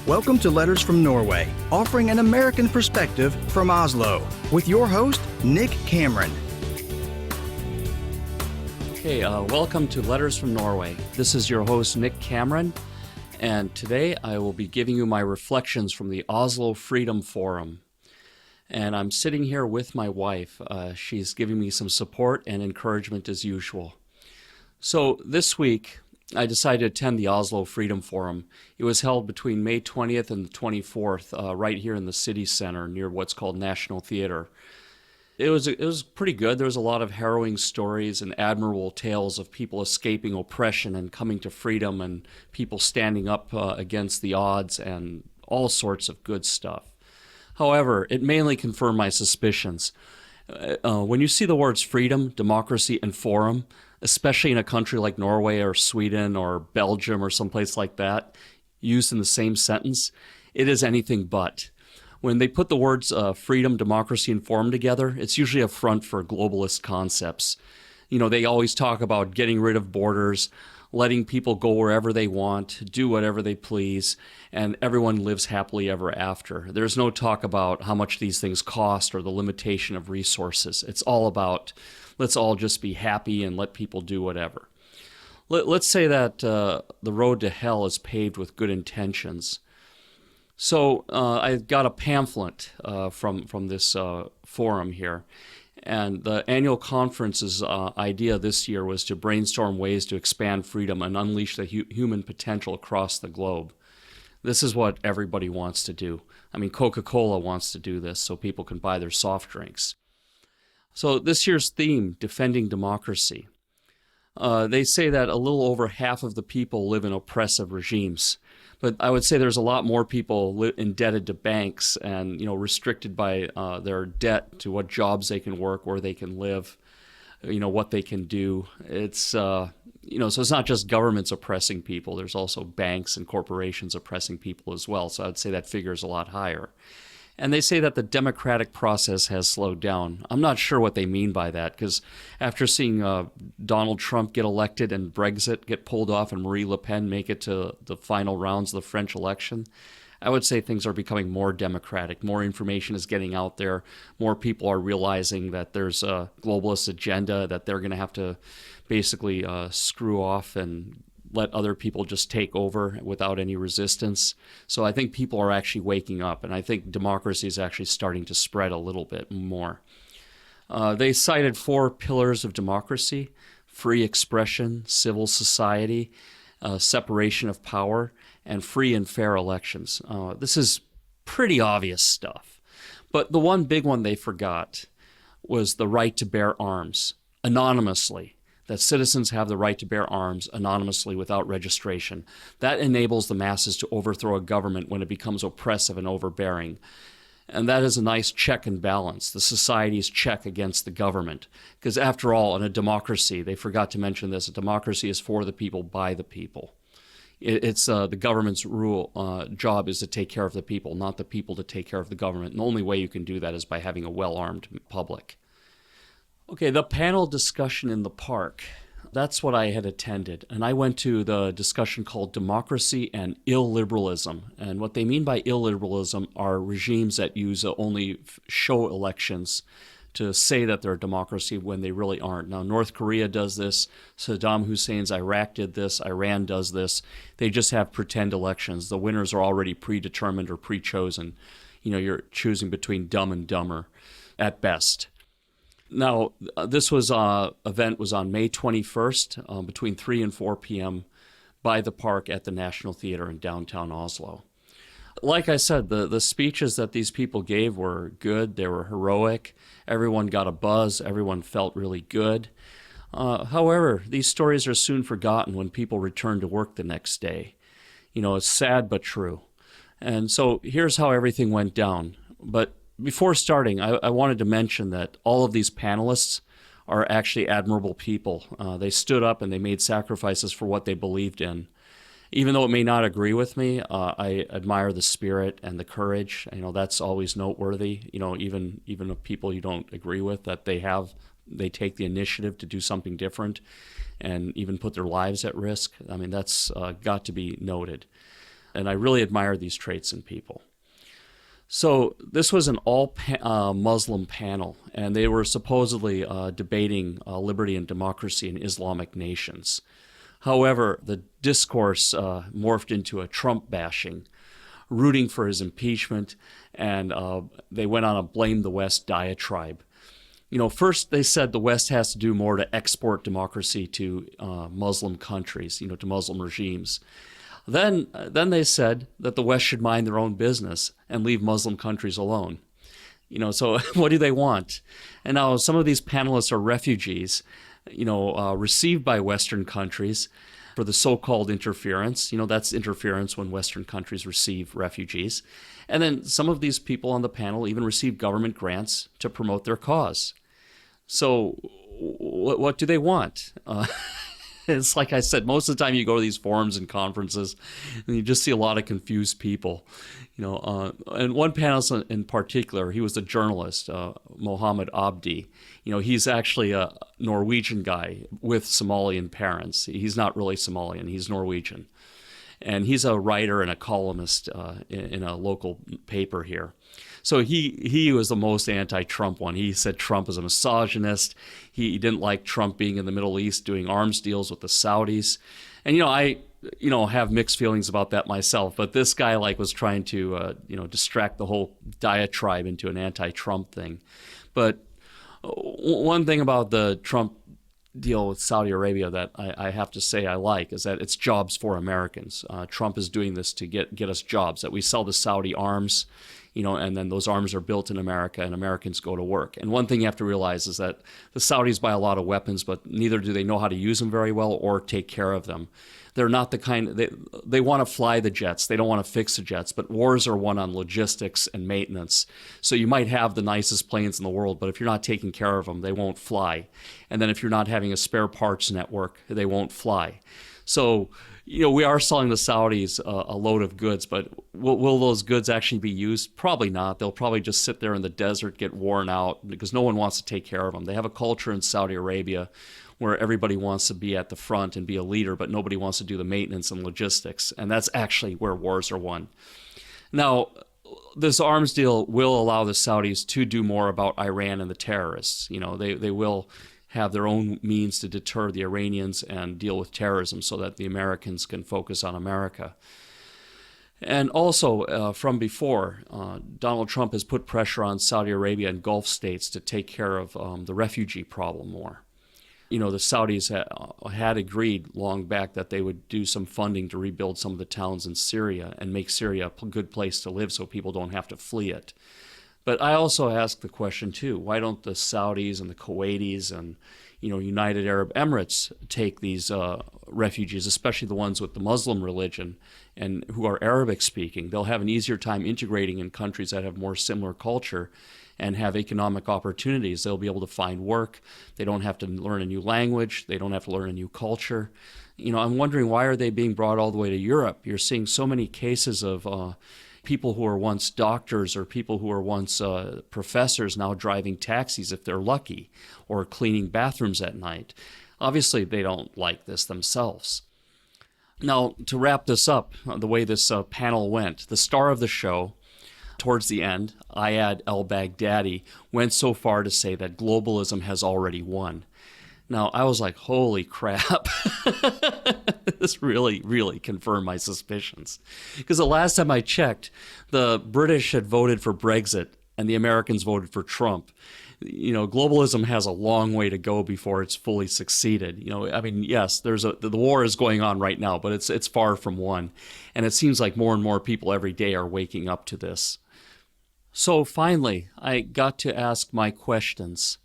Welcome to Letters from Norway, offering an American perspective from Oslo, with your host, Nick Cameron. Okay, welcome to Letters from Norway. This is your host, Nick Cameron, and today I will be giving you my reflections from the Oslo Freedom Forum. And I'm sitting here with my wife. She's giving me some support and encouragement as usual. So this week, I decided to attend the Oslo Freedom Forum. It was held between May 20th and the 24th, right here in the city center near what's called National Theater. It was pretty good. There was a lot of harrowing stories and admirable tales of people escaping oppression and coming to freedom, and people standing up against the odds, and all sorts of good stuff. However, it mainly confirmed my suspicions. When you see the words freedom, democracy, and forum, especially in a country like Norway or Sweden or Belgium or someplace like that, used in the same sentence, it is anything but. When they put the words freedom, democracy, and forum together, it's usually a front for globalist concepts. You know, they always talk about getting rid of borders, letting people go wherever they want, do whatever they please, and everyone lives happily ever after. There's no talk about how much these things cost or the limitation of resources. It's all about let's all just be happy and let people do whatever. Let's say that the road to hell is paved with good intentions. So I got a pamphlet from this forum here, and the annual conference's idea this year was to brainstorm ways to expand freedom and unleash the human potential across the globe. This is what everybody wants to do. I mean, Coca-Cola wants to do this so people can buy their soft drinks. So this year's theme, defending democracy. They say that a little over half of the people live in oppressive regimes. But I would say there's a lot more people indebted to banks and, restricted by their debt to what jobs they can work, where they can live, what they can do. It's, so it's not just governments oppressing people. There's also banks and corporations oppressing people as well. So I'd say that figure is a lot higher. And they say that the democratic process has slowed down. I'm not sure what they mean by that, because after seeing Donald Trump get elected and Brexit get pulled off and Marine Le Pen make it to the final rounds of the French election, I would say things are becoming more democratic. More information is getting out there. More people are realizing that there's a globalist agenda, that they're going to have to basically screw off and let other people just take over without any resistance. So I think people are actually waking up, and I think democracy is actually starting to spread a little bit more. They cited 4 pillars of democracy: free expression, civil society, separation of power, and free and fair elections. This is pretty obvious stuff. But the one big one they forgot was the right to bear arms anonymously. That citizens have the right to bear arms anonymously without registration. That enables the masses to overthrow a government when it becomes oppressive and overbearing. And that is a nice check and balance, the society's check against the government. Because after all, in a democracy, they forgot to mention this, a democracy is for the people, by the people. It's the government's job is to take care of the people, not the people to take care of the government. And the only way you can do that is by having a well-armed public. Okay, the panel discussion in the park, that's what I had attended. And I went to the discussion called Democracy and Illiberalism. And what they mean by illiberalism are regimes that use only show elections to say that they're a democracy when they really aren't. Now, North Korea does this. Saddam Hussein's Iraq did this. Iran does this. They just have pretend elections. The winners are already predetermined or pre-chosen. You're choosing between dumb and dumber at best. Now, this event was on May 21st between 3 and 4 p.m. by the park at the National Theater in downtown Oslo. Like I said, the speeches that these people gave were good. They were heroic. Everyone got a buzz. Everyone felt really good. However, these stories are soon forgotten when people return to work the next day. It's sad but true. And so here's how everything went down. But before starting, I wanted to mention that all of these panelists are actually admirable people. They stood up and they made sacrifices for what they believed in. Even though it may not agree with me, I admire the spirit and the courage. That's always noteworthy. Even of people you don't agree with, that they take the initiative to do something different and even put their lives at risk. I mean, that's got to be noted. And I really admire these traits in people. So this was an all-Muslim panel, and they were supposedly debating liberty and democracy in Islamic nations. However, the discourse morphed into a Trump bashing, rooting for his impeachment, and they went on a blame the West diatribe. First they said the West has to do more to export democracy to Muslim countries, to Muslim regimes. Then they said that the West should mind their own business and leave Muslim countries alone. So what do they want? And now some of these panelists are refugees, received by Western countries for the so-called interference. That's interference when Western countries receive refugees. And then some of these people on the panel even receive government grants to promote their cause. So what do they want? It's like I said, most of the time you go to these forums and conferences and you just see a lot of confused people. And one panelist in particular, he was a journalist, Mohammed Abdi. He's actually a Norwegian guy with Somalian parents. He's not really Somalian, he's Norwegian. And he's a writer and a columnist in a local paper here. So he was the most anti-Trump one. He said Trump is a misogynist. He didn't like Trump being in the Middle East doing arms deals with the Saudis. And I have mixed feelings about that myself. But this guy was trying to distract the whole diatribe into an anti-Trump thing. But one thing about the Trump deal with Saudi Arabia that I have to say I like is that it's jobs for Americans. Trump is doing this to get us jobs, that we sell the Saudi arms, and then those arms are built in America and Americans go to work. And one thing you have to realize is that the Saudis buy a lot of weapons, but neither do they know how to use them very well or take care of them. They're not the kind, they want to fly the jets. They don't want to fix the jets, but wars are won on logistics and maintenance. So you might have the nicest planes in the world, but if you're not taking care of them, they won't fly. And then if you're not having a spare parts network, they won't fly. So, we are selling the Saudis a load of goods, but will those goods actually be used? Probably not. They'll probably just sit there in the desert, get worn out, because no one wants to take care of them. They have a culture in Saudi Arabia where everybody wants to be at the front and be a leader, but nobody wants to do the maintenance and logistics. And that's actually where wars are won. Now, this arms deal will allow the Saudis to do more about Iran and the terrorists. They will have their own means to deter the Iranians and deal with terrorism so that the Americans can focus on America. And also, from before, Donald Trump has put pressure on Saudi Arabia and Gulf states to take care of the refugee problem more. The Saudis had agreed long back that they would do some funding to rebuild some of the towns in Syria and make Syria a good place to live so people don't have to flee it. But I also ask the question, too, why don't the Saudis and the Kuwaitis and, United Arab Emirates take these refugees, especially the ones with the Muslim religion and who are Arabic speaking? They'll have an easier time integrating in countries that have more similar culture and have economic opportunities. They'll be able to find work. They don't have to learn a new language. They don't have to learn a new culture. I'm wondering, why are they being brought all the way to Europe? You're seeing so many cases of people who were once doctors or people who were once professors now driving taxis if they're lucky, or cleaning bathrooms at night. Obviously, they don't like this themselves. Now, to wrap this up, the way this panel went, the star of the show, towards the end, Ayad al-Baghdadi, went so far to say that globalism has already won. Now, I was like, holy crap. This really, really confirmed my suspicions. Because the last time I checked, the British had voted for Brexit and the Americans voted for Trump. Globalism has a long way to go before it's fully succeeded. Yes, the war is going on right now, but it's far from won. And it seems like more and more people every day are waking up to this. So finally, I got to ask my questions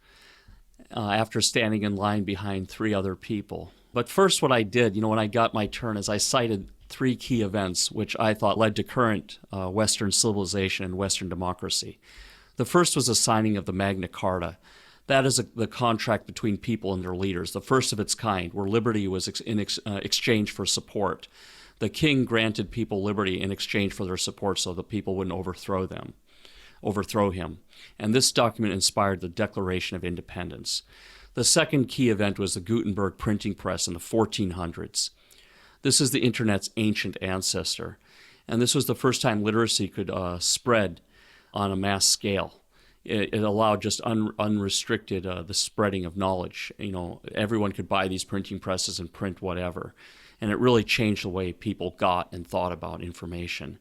after standing in line behind 3 other people. But first, what I did, when I got my turn, is I cited 3 key events which I thought led to current Western civilization and Western democracy. The first was the signing of the Magna Carta. That is the contract between people and their leaders, the first of its kind, where liberty was in exchange for support. The king granted people liberty in exchange for their support so the people wouldn't overthrow him. And this document inspired the Declaration of Independence. The second key event was the Gutenberg printing press in the 1400s. This is the Internet's ancient ancestor. And this was the first time literacy could spread on a mass scale. It allowed just unrestricted the spreading of knowledge. Everyone could buy these printing presses and print whatever. And it really changed the way people got and thought about information.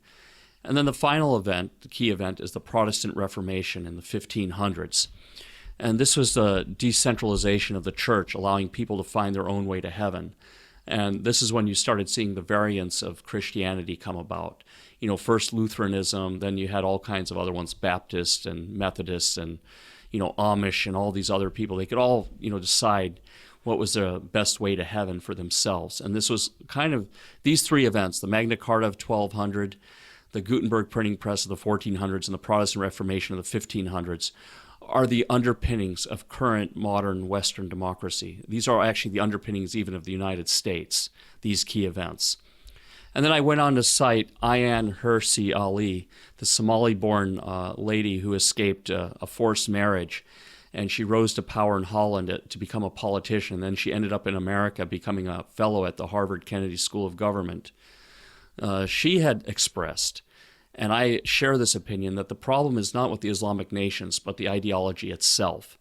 And then the final event, the key event, is the Protestant Reformation in the 1500s. And this was the decentralization of the church, allowing people to find their own way to heaven. And this is when you started seeing the variants of Christianity come about. First Lutheranism, then you had all kinds of other ones, Baptists and Methodists and, Amish and all these other people. They could all, decide what was the best way to heaven for themselves. And this was kind of these three events, the Magna Carta of 1200, the Gutenberg printing press of the 1400s, and the Protestant Reformation of the 1500s, are the underpinnings of current modern Western democracy. These are actually the underpinnings even of the United States, these key events. And then I went on to cite Ayaan Hirsi Ali, the Somali-born lady who escaped a forced marriage, and she rose to power in Holland to become a politician. Then she ended up in America becoming a fellow at the Harvard Kennedy School of Government. She had expressed, and I share this opinion, that the problem is not with the Islamic nations, but the ideology itself.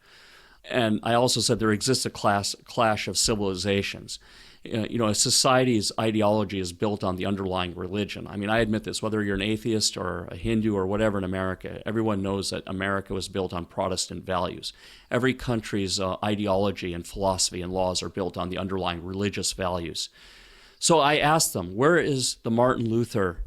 And I also said there exists a clash of civilizations. A society's ideology is built on the underlying religion. I mean, I admit this, whether you're an atheist or a Hindu or whatever in America, everyone knows that America was built on Protestant values. Every country's ideology and philosophy and laws are built on the underlying religious values. So I asked them, where is the Martin Luther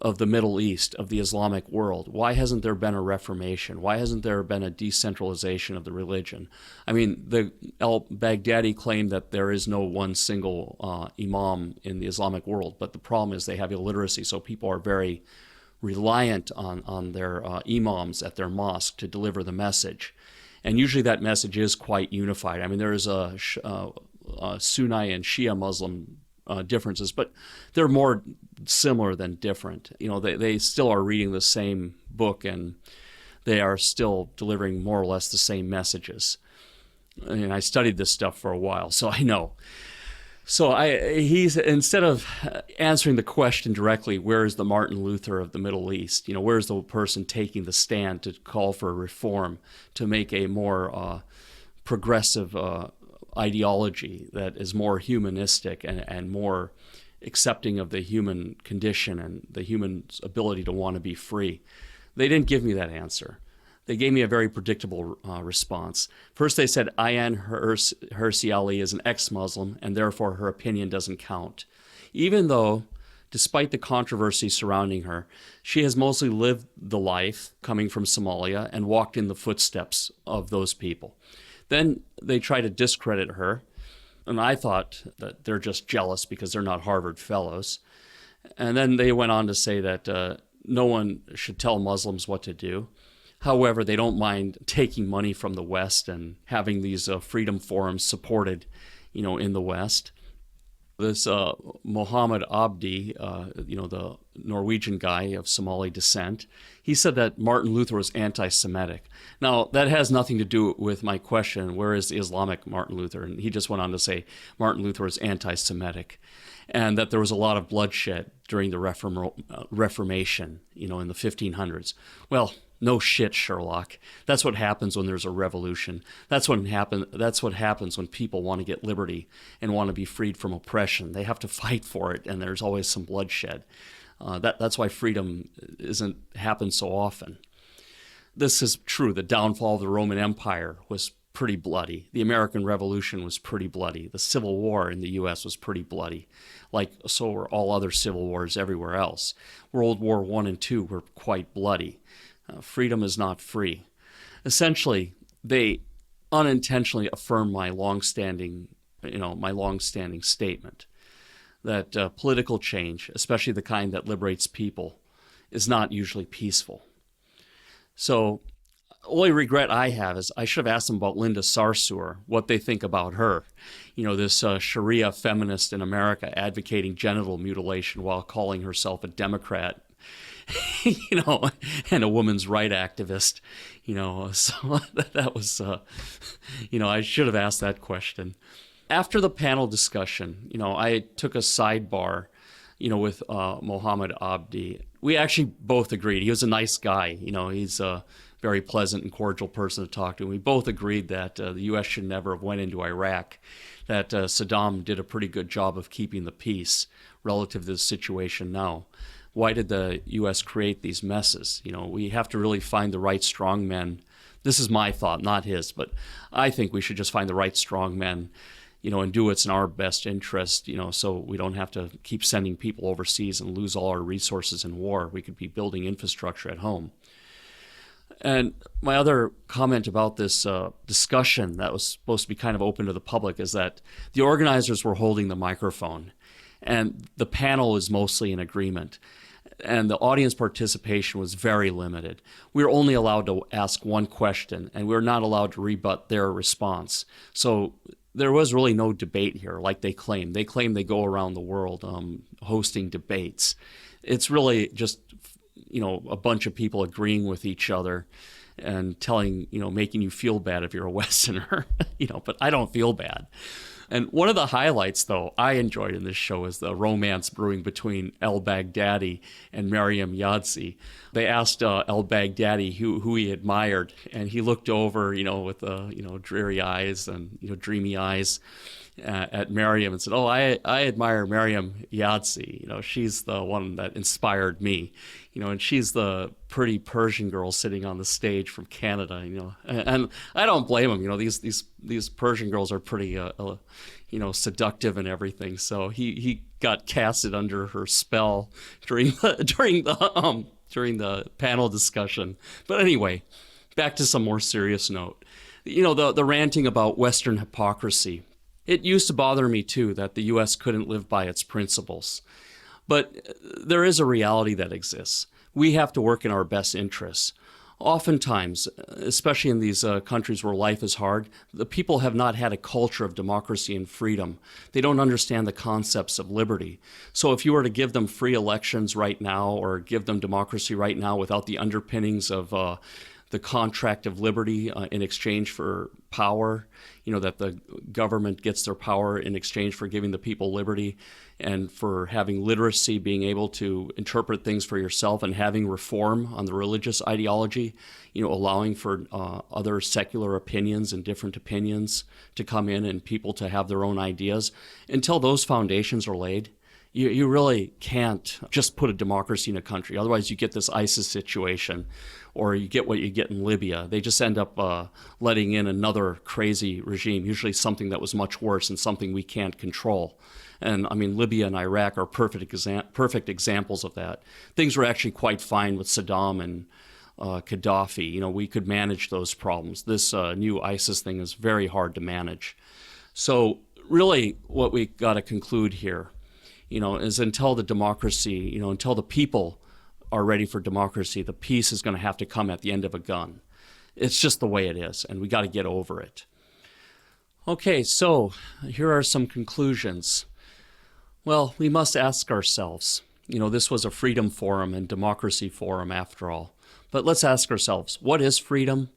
of the Middle East, of the Islamic world? Why hasn't there been a reformation? Why hasn't there been a decentralization of the religion? I mean, the al-Baghdadi claimed that there is no one single imam in the Islamic world, but the problem is they have illiteracy, so people are very reliant on their imams at their mosque to deliver the message. And usually that message is quite unified. I mean, there is a Sunni and Shia Muslim differences, but they're more similar than different. They still are reading the same book, and they are still delivering more or less the same messages. And I studied this stuff for a while, so I know. So he's, instead of answering the question directly, where is the Martin Luther of the Middle East? Where's the person taking the stand to call for reform, to make a more progressive ideology that is more humanistic and more accepting of the human condition and the human's ability to want to be free? They didn't give me that answer. They gave me a very predictable response. First, they said Ayaan Hirsi Ali is an ex-Muslim, and therefore her opinion doesn't count. Even though, despite the controversy surrounding her, she has mostly lived the life coming from Somalia and walked in the footsteps of those people. Then they try to discredit her, and I thought that they're just jealous because they're not Harvard fellows. And then they went on to say that no one should tell Muslims what to do. However, they don't mind taking money from the West and having these freedom forums supported, in the West. This Mohammed Abdi, the Norwegian guy of Somali descent, he said that Martin Luther was anti-Semitic. Now, that has nothing to do with my question, where is the Islamic Martin Luther? And he just went on to say Martin Luther was anti-Semitic, and that there was a lot of bloodshed during the Reformation, in the 1500s. Well, no shit, Sherlock. That's what happens when there's a revolution. That's what happens when people want to get liberty and want to be freed from oppression. They have to fight for it, and there's always some bloodshed. That's why freedom isn't happen so often. This is true. The downfall of the Roman Empire was pretty bloody. The American Revolution was pretty bloody. The Civil War in the U.S. was pretty bloody, like so were all other civil wars everywhere else. World War I and II were quite bloody. Freedom is not free. Essentially, they unintentionally affirm my long-standing statement that political change, especially the kind that liberates people, is not usually peaceful. So, only regret I have is I should have asked them about Linda Sarsour, what they think about her. This Sharia feminist in America advocating genital mutilation while calling herself a Democrat. And a woman's right activist, so that was, I should have asked that question. After the panel discussion, I took a sidebar with Mohammed Abdi. We actually both agreed. He was a nice guy. He's a very pleasant and cordial person to talk to. And we both agreed that the U.S. should never have went into Iraq, that Saddam did a pretty good job of keeping the peace relative to the situation now. Why did the U.S. create these messes? We have to really find the right strong men. This is my thought, not his, but I think we should just find the right strong men, and do what's in our best interest, so we don't have to keep sending people overseas and lose all our resources in war. We could be building infrastructure at home. And my other comment about this discussion that was supposed to be kind of open to the public is that the organizers were holding the microphone, and the panel is mostly in agreement. And the audience participation was very limited. We were only allowed to ask one question, and we were not allowed to rebut their response. So there was really no debate here, like they claim. They claim they go around the world hosting debates. It's really just, a bunch of people agreeing with each other and making you feel bad if you're a Westerner, but I don't feel bad. And one of the highlights, though, I enjoyed in this show is the romance brewing between al-Baghdadi and Maryam Yazdi. They asked al-Baghdadi who he admired, and he looked over, with dreary eyes and dreamy eyes at Maryam and said, "Oh, I admire Maryam Yazdi. She's the one that inspired me. And she's the pretty Persian girl sitting on the stage from Canada. And I don't blame him. These Persian girls are pretty seductive and everything. So he got casted under her spell during the panel discussion. But anyway, back to some more serious note. The ranting about Western hypocrisy. It used to bother me, too, that the U.S. couldn't live by its principles. But there is a reality that exists. We have to work in our best interests. Oftentimes, especially in these countries where life is hard, the people have not had a culture of democracy and freedom. They don't understand the concepts of liberty. So if you were to give them free elections right now or give them democracy right now without the underpinnings of the contract of liberty in exchange for power, that the government gets their power in exchange for giving the people liberty and for having literacy, being able to interpret things for yourself and having reform on the religious ideology, allowing for other secular opinions and different opinions to come in and people to have their own ideas. Until those foundations are laid, you really can't just put a democracy in a country. Otherwise, you get this ISIS situation, or you get what you get in Libya. They just end up letting in another crazy regime, usually something that was much worse and something we can't control. And I mean, Libya and Iraq are perfect examples of that. Things were actually quite fine with Saddam and Gaddafi. We could manage those problems. This new ISIS thing is very hard to manage. So really what we got to conclude here, is until the democracy, until the people are ready for democracy, the peace is going to have to come at the end of a gun. It's just the way it is, and we got to get over it. Okay, so here are some conclusions. Well, we must ask ourselves, this was a freedom forum and democracy forum after all. But let's ask ourselves, what is freedom?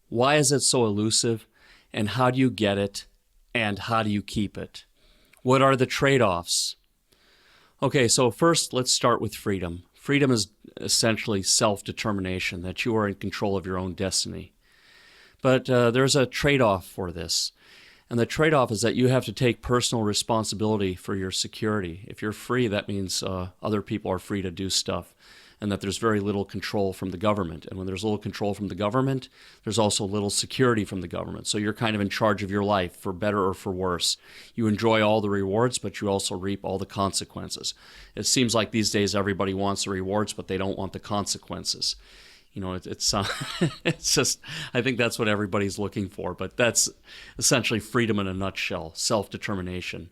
Why is it so elusive? And how do you get it? And how do you keep it? What are the trade-offs? Okay, so first let's start with freedom. Freedom is essentially self-determination, that you are in control of your own destiny. But there's a trade-off for this. And the trade-off is that you have to take personal responsibility for your security. If you're free, that means other people are free to do stuff, and that there's very little control from the government. And when there's little control from the government, there's also little security from the government. So you're kind of in charge of your life, for better or for worse. You enjoy all the rewards, but you also reap all the consequences. It seems like these days everybody wants the rewards, but they don't want the consequences. It's just, I think that's what everybody's looking for. But that's essentially freedom in a nutshell, self-determination.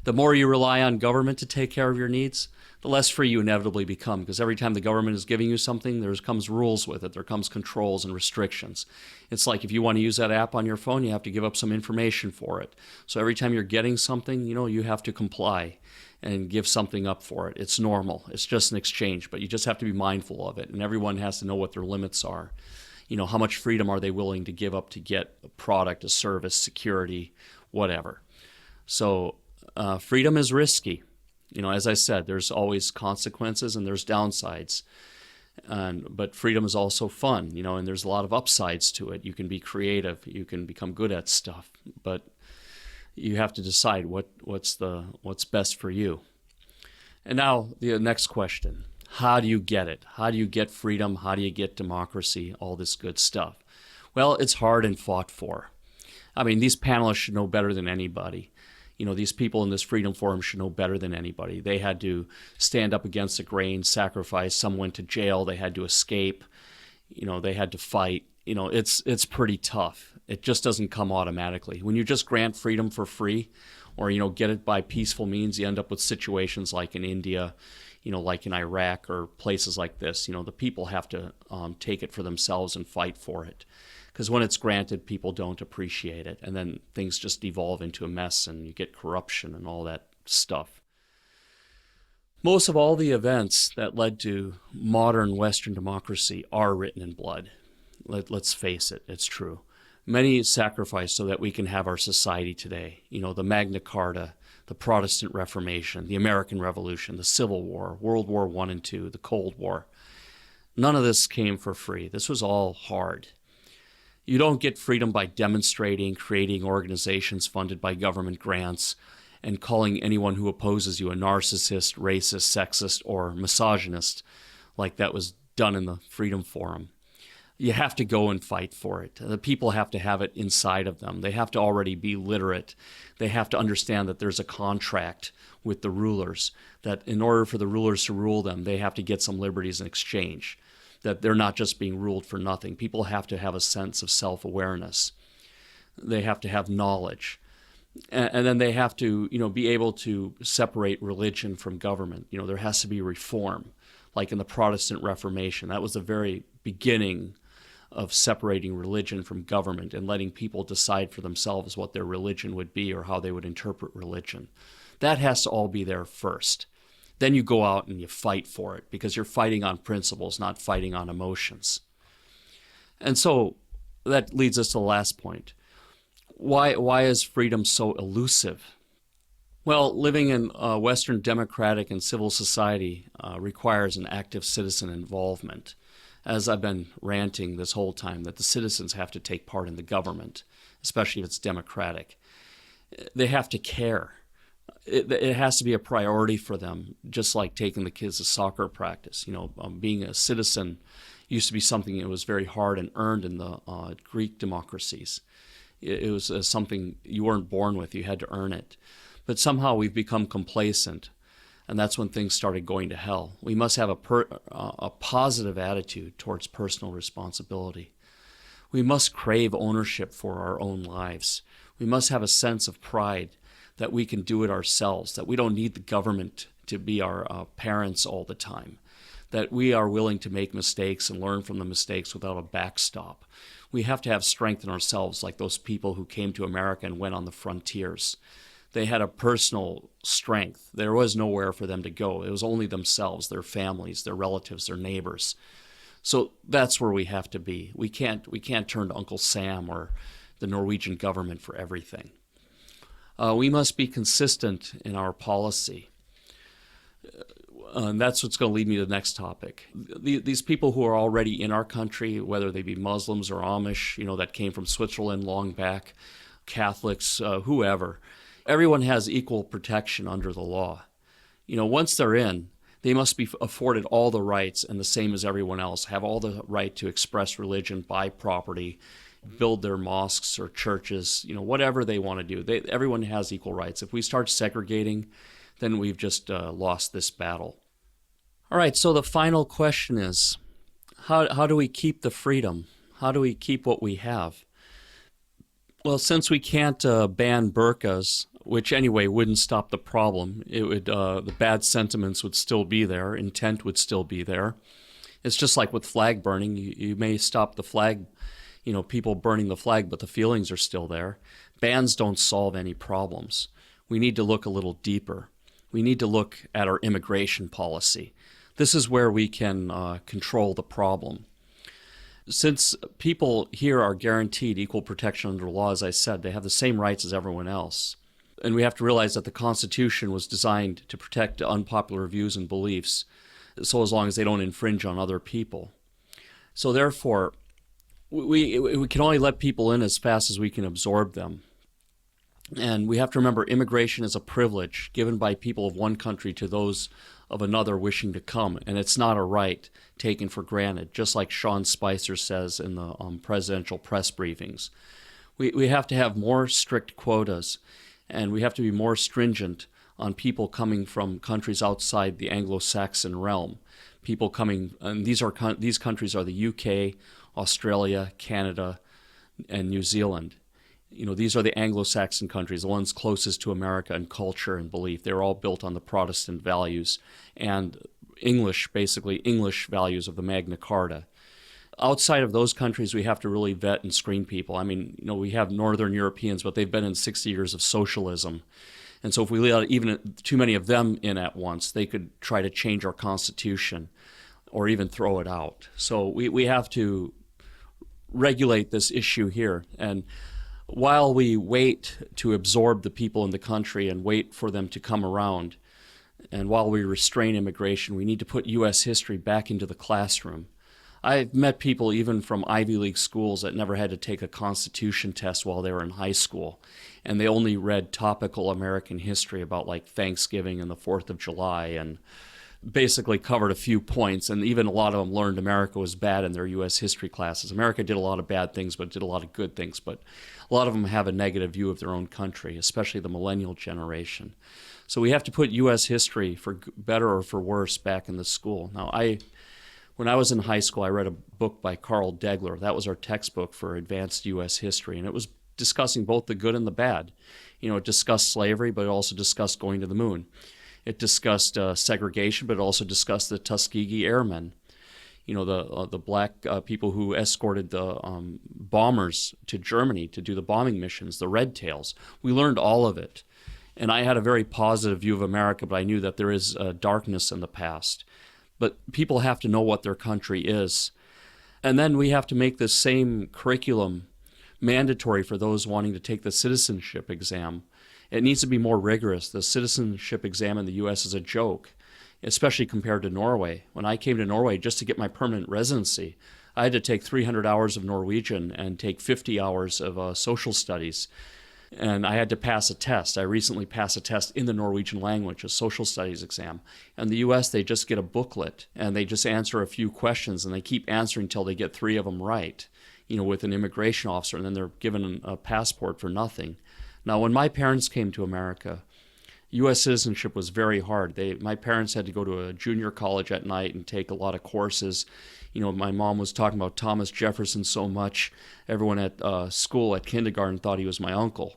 The more you rely on government to take care of your needs, the less free you inevitably become, because every time the government is giving you something, there comes rules with it. There comes controls and restrictions. It's like if you want to use that app on your phone, you have to give up some information for it. So every time you're getting something, you have to comply and give something up for it. It's normal. It's just an exchange, but you just have to be mindful of it. And everyone has to know what their limits are. How much freedom are they willing to give up to get a product, a service, security, whatever. So freedom is risky. As I said, there's always consequences and there's downsides. But freedom is also fun, and there's a lot of upsides to it. You can be creative, you can become good at stuff, but you have to decide what's best for you. And now the next question: how do you get it? How do you get freedom? How do you get democracy? All this good stuff. Well, it's hard and fought for. I mean, these panelists should know better than anybody. These people in this Freedom Forum should know better than anybody. They had to stand up against the grain, sacrifice. Some went to jail. They had to escape. They had to fight. It's pretty tough. It just doesn't come automatically. When you just grant freedom for free, or get it by peaceful means, you end up with situations like in India, like in Iraq or places like this. The people have to take it for themselves and fight for it. Because when it's granted, people don't appreciate it. And then things just devolve into a mess and you get corruption and all that stuff. Most of all the events that led to modern Western democracy are written in blood. Let's face it, it's true. Many sacrificed so that we can have our society today. The Magna Carta, the Protestant Reformation, the American Revolution, the Civil War, World War I and II, the Cold War. None of this came for free. This was all hard. You don't get freedom by demonstrating, creating organizations funded by government grants, and calling anyone who opposes you a narcissist, racist, sexist, or misogynist, like that was done in the Freedom Forum. You have to go and fight for it. The people have to have it inside of them. They have to already be literate. They have to understand that there's a contract with the rulers, that in order for the rulers to rule them, they have to get some liberties in exchange, that they're not just being ruled for nothing. People have to have a sense of self-awareness. They have to have knowledge. And then they have to, be able to separate religion from government. There has to be reform, like in the Protestant Reformation. That was the very beginning of separating religion from government and letting people decide for themselves what their religion would be or how they would interpret religion. That has to all be there first. Then you go out and you fight for it because you're fighting on principles, not fighting on emotions. And so that leads us to the last point. Why is freedom so elusive? Well, living in Western democratic and civil society requires an active citizen involvement. As I've been ranting this whole time, that the citizens have to take part in the government, especially if it's democratic. They have to care. It has to be a priority for them, just like taking the kids to soccer practice. Being a citizen used to be something that was very hard and earned in the Greek democracies. It was something you weren't born with. You had to earn it. But somehow we've become complacent, and that's when things started going to hell. We must have a positive attitude towards personal responsibility. We must crave ownership for our own lives. We must have a sense of pride that we can do it ourselves, that we don't need the government to be our parents all the time, that we are willing to make mistakes and learn from the mistakes without a backstop. We have to have strength in ourselves, like those people who came to America and went on the frontiers. They had a personal strength. There was nowhere for them to go. It was only themselves, their families, their relatives, their neighbors. So that's where we have to be. We can't turn to Uncle Sam or the Norwegian government for everything. We must be consistent in our policy. And that's what's going to lead me to the next topic. These people who are already in our country, whether they be Muslims or Amish, that came from Switzerland long back, Catholics, whoever, everyone has equal protection under the law. Once they're in, they must be afforded all the rights and the same as everyone else, have all the right to express religion, buy property, build their mosques or churches, whatever they want to do. Everyone has equal rights. If we start segregating, then we've just lost this battle. All right, so the final question is, how do we keep the freedom? How do we keep what we have? Well, since we can't ban burqas, which anyway wouldn't stop the problem, it would the bad sentiments would still be there, intent would still be there. It's just like with flag burning. You may stop the flag, people burning the flag, but the feelings are still there. Bans don't solve any problems. We need to look a little deeper. We need to look at our immigration policy. This is where we can control the problem. Since people here are guaranteed equal protection under law, as I said, they have the same rights as everyone else. And we have to realize that the Constitution was designed to protect unpopular views and beliefs, so as long as they don't infringe on other people. So therefore, we can only let people in as fast as we can absorb them. And we have to remember immigration is a privilege given by people of one country to those of another wishing to come. And it's not a right taken for granted, just like Sean Spicer says in the presidential press briefings. We have to have more strict quotas, and we have to be more stringent on people coming from countries outside the Anglo-Saxon realm. People coming, and these countries are the UK, Australia, Canada, and New Zealand. These are the Anglo-Saxon countries, the ones closest to America in culture and belief. They're all built on the Protestant values and English values of the Magna Carta. Outside of those countries, we have to really vet and screen people. I mean, we have Northern Europeans, but they've been in 60 years of socialism. And so if we let even too many of them in at once, they could try to change our Constitution or even throw it out. So we have to regulate this issue here. And while we wait to absorb the people in the country and wait for them to come around, and while we restrain immigration, we need to put U.S. history back into the classroom. I've met people even from Ivy League schools that never had to take a Constitution test while they were in high school, and they only read topical American history about like Thanksgiving and the 4th of July, and basically covered a few points. And even a lot of them learned America was bad in their U.S. history classes. America did a lot of bad things, but did a lot of good things. But a lot of them have a negative view of their own country, especially the millennial generation. So we have to put U.S. history, for better or for worse, back in the school. Now, when I was in high school, I read a book by Carl Degler. That was our textbook for advanced U.S. history, and it was discussing both the good and the bad. It discussed slavery, but it also discussed going to the moon. It discussed segregation, but it also discussed the Tuskegee Airmen. The black people who escorted the bombers to Germany to do the bombing missions, the Red Tails. We learned all of it. And I had a very positive view of America, but I knew that there is darkness in the past. But people have to know what their country is. And then we have to make this same curriculum mandatory for those wanting to take the citizenship exam. It needs to be more rigorous. The citizenship exam in the U.S. is a joke, especially compared to Norway. When I came to Norway just to get my permanent residency, I had to take 300 hours of Norwegian and take 50 hours of social studies. And I had to pass a test. I recently passed a test in the Norwegian language, a social studies exam. In the U.S., they just get a booklet, and they just answer a few questions, and they keep answering until they get 3 of them right, with an immigration officer, and then they're given a passport for nothing. Now, when my parents came to America, U.S. citizenship was very hard. My parents had to go to a junior college at night and take a lot of courses. My mom was talking about Thomas Jefferson so much, everyone at school, at kindergarten, thought he was my uncle.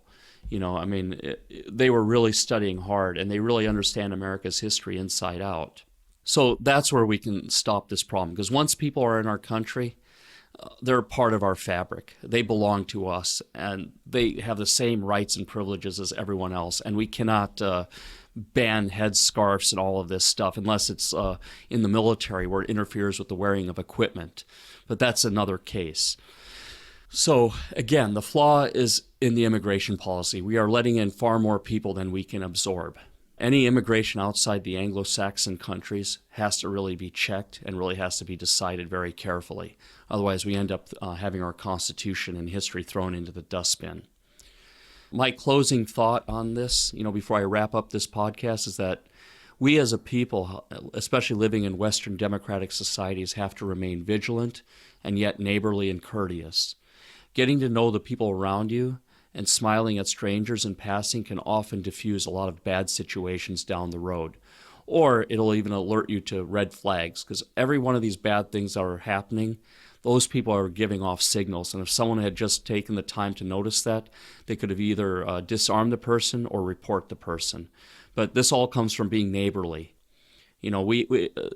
They were really studying hard, and they really understand America's history inside out. So that's where we can stop this problem, because once people are in our country, they're part of our fabric. They belong to us, and they have the same rights and privileges as everyone else. And we cannot ban headscarves and all of this stuff unless it's in the military, where it interferes with the wearing of equipment. But that's another case. So again, the flaw is in the immigration policy. We are letting in far more people than we can absorb. Any immigration outside the Anglo-Saxon countries has to really be checked and really has to be decided very carefully. Otherwise, we end up having our Constitution and history thrown into the dustbin. My closing thought on this, before I wrap up this podcast, is that we as a people, especially living in Western democratic societies, have to remain vigilant and yet neighborly and courteous. Getting to know the people around you and smiling at strangers in passing can often diffuse a lot of bad situations down the road. Or it'll even alert you to red flags, because every one of these bad things that are happening, those people are giving off signals. And if someone had just taken the time to notice that, they could have either disarmed the person or report the person. But this all comes from being neighborly.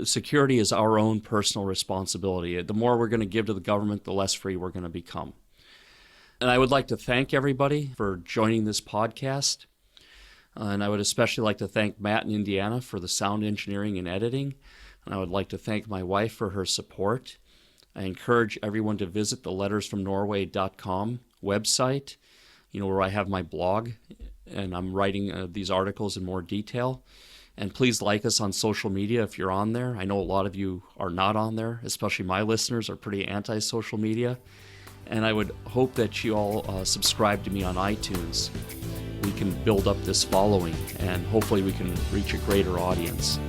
Security is our own personal responsibility. The more we're going to give to the government, the less free we're going to become. And I would like to thank everybody for joining this podcast. And I would especially like to thank Matt in Indiana for the sound engineering and editing. And I would like to thank my wife for her support. I encourage everyone to visit the lettersfromnorway.com website. where I have my blog, and I'm writing these articles in more detail. And please like us on social media if you're on there. I know a lot of you are not on there, especially my listeners are pretty anti-social media. And I would hope that you all subscribe to me on iTunes. We can build up this following, and hopefully we can reach a greater audience.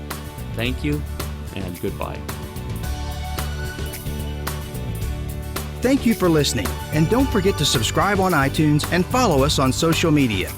Thank you, and goodbye. Thank you for listening, and don't forget to subscribe on iTunes and follow us on social media.